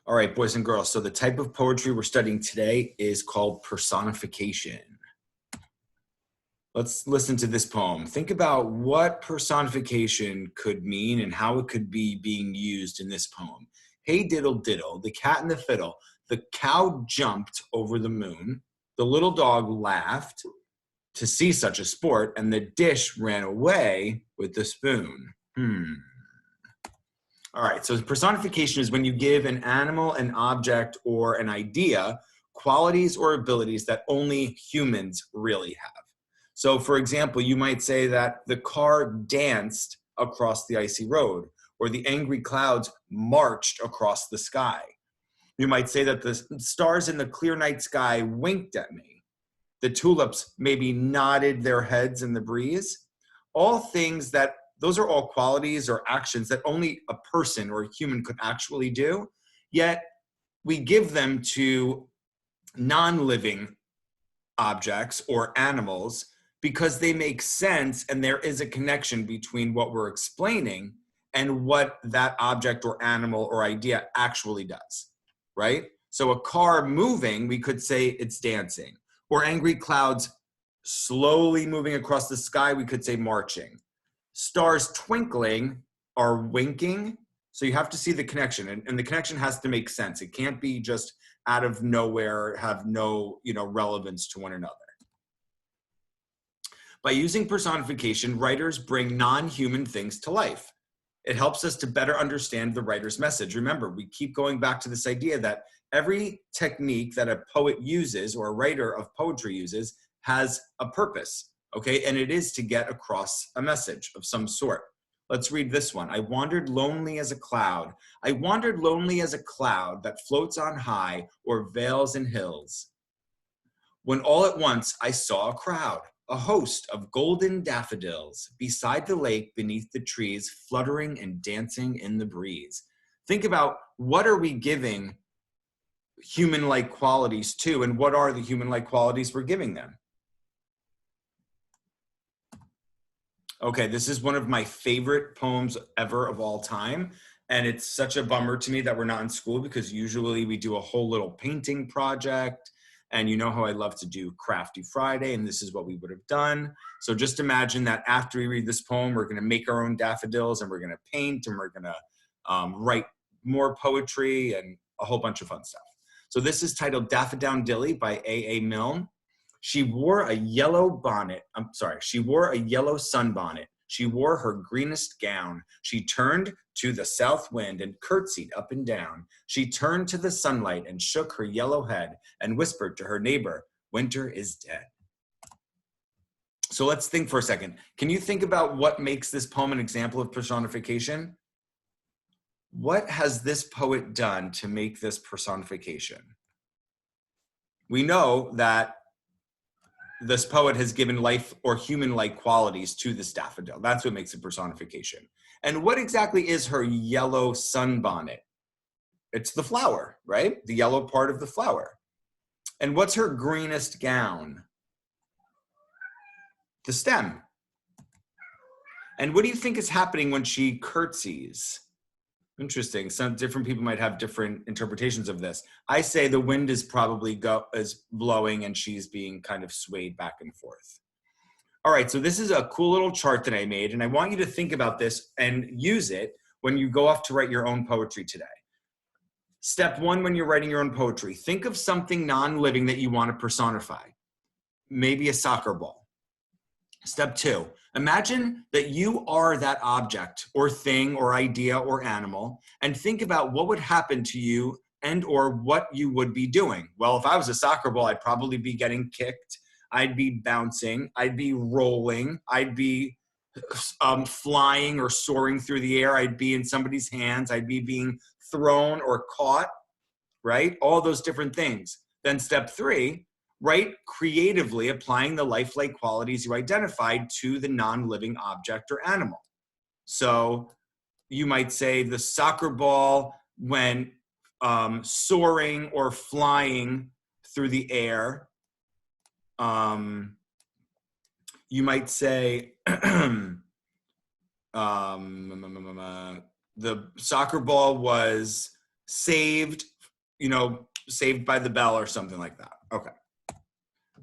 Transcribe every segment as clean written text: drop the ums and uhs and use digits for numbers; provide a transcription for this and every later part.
All right, boys and girls. So the type of poetry we're studying today is called personification. Let's listen to this poem. Think about what personification could mean and how it could be being used in this poem. Hey diddle diddle, the cat and the fiddle. The cow jumped over the moon. The little dog laughed to see such a sport, and the dish ran away with the spoon. All right, so personification is when you give an animal, an object, or an idea qualities or abilities that only humans really have. So for example, you might say that the car danced across the icy road, or the angry clouds marched across the sky. You might say that the stars in the clear night sky winked at me. The tulips maybe nodded their heads in the breeze. All things that those are all qualities or actions that only a person or a human could actually do, yet we give them to non-living objects or animals because they make sense and there is a connection between what we're explaining and what that object or animal or idea actually does, right? So a car moving, we could say it's dancing, or angry clouds slowly moving across the sky, we could say marching. Stars twinkling are winking. So you have to see the connection, and the connection has to make sense. It can't be just out of nowhere, have no, relevance to one another. By using personification, writers bring non-human things to life. It helps us to better understand the writer's message. Remember, we keep going back to this idea that every technique that a poet uses or a writer of poetry uses has a purpose. Okay, and it is to get across a message of some sort. Let's read this one. I wandered lonely as a cloud. I wandered lonely as a cloud that floats on high or veils in hills. When all at once I saw a crowd, a host of golden daffodils beside the lake beneath the trees, fluttering and dancing in the breeze. Think about what are we giving human-like qualities to, and what are the human-like qualities we're giving them? Okay, this is one of my favorite poems ever of all time. And it's such a bummer to me that we're not in school because usually we do a whole little painting project. And you know how I love to do Crafty Friday, and this is what we would have done. So just imagine that after we read this poem, we're gonna make our own daffodils and we're gonna paint and we're gonna write more poetry and a whole bunch of fun stuff. So this is titled Daffodowndilly by A.A. Milne. She wore a yellow bonnet. She wore a yellow sunbonnet. She wore her greenest gown. She turned to the south wind and curtsied up and down. She turned to the sunlight and shook her yellow head and whispered to her neighbor, winter is dead. So let's think for a second. Can you think about what makes this poem an example of personification? What has this poet done to make this personification? We know that this poet has given life or human-like qualities to this daffodil. That's what makes it personification. And what exactly is her yellow sunbonnet? It's the flower, right? The yellow part of the flower. And what's her greenest gown? The stem. And what do you think is happening when she curtsies? Interesting. Some different people might have different interpretations of this. I say the wind is probably blowing and she's being kind of swayed back and forth. All right, so this is a cool little chart that I made, and I want you to think about this and use it when you go off to write your own poetry today. Step one, when you're writing your own poetry, think of something non-living that you want to personify. Maybe a soccer ball. Step two, imagine that you are that object or thing or idea or animal, and think about what would happen to you and or what you would be doing. Well, if I was a soccer ball, I'd probably be getting kicked. I'd be bouncing. I'd be rolling. I'd be flying or soaring through the air. I'd be in somebody's hands. I'd be being thrown or caught, right? All those different things. Then step three, write creatively, applying the lifelike qualities you identified to the non-living object or animal. So you might say the soccer ball when soaring or flying through the air. You might say the soccer ball was saved Saved by the Bell or something like that. Okay.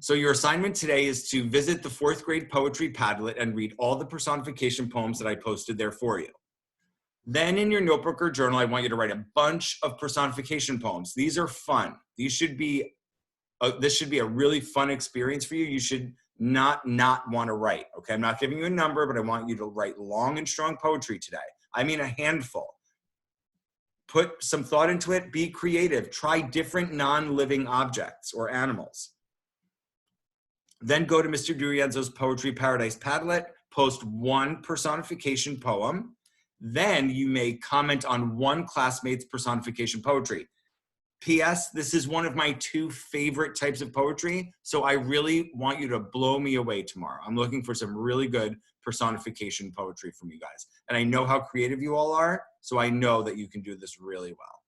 So your assignment today is to visit the 4th grade poetry Padlet and read all the personification poems that I posted there for you. Then in your notebook or journal, I want you to write a bunch of personification poems. These are fun. This should be a really fun experience for you. You should not want to write. Okay, I'm not giving you a number, but I want you to write long and strong poetry today. I mean a handful. Put some thought into it. Be creative. Try different non-living objects or animals. Then go to Mr. Durienzo's Poetry Paradise Padlet, post one personification poem. Then you may comment on one classmate's personification poetry. P.S. This is one of my 2 favorite types of poetry, so I really want you to blow me away tomorrow. I'm looking for some really good personification poetry from you guys. And I know how creative you all are, so I know that you can do this really well.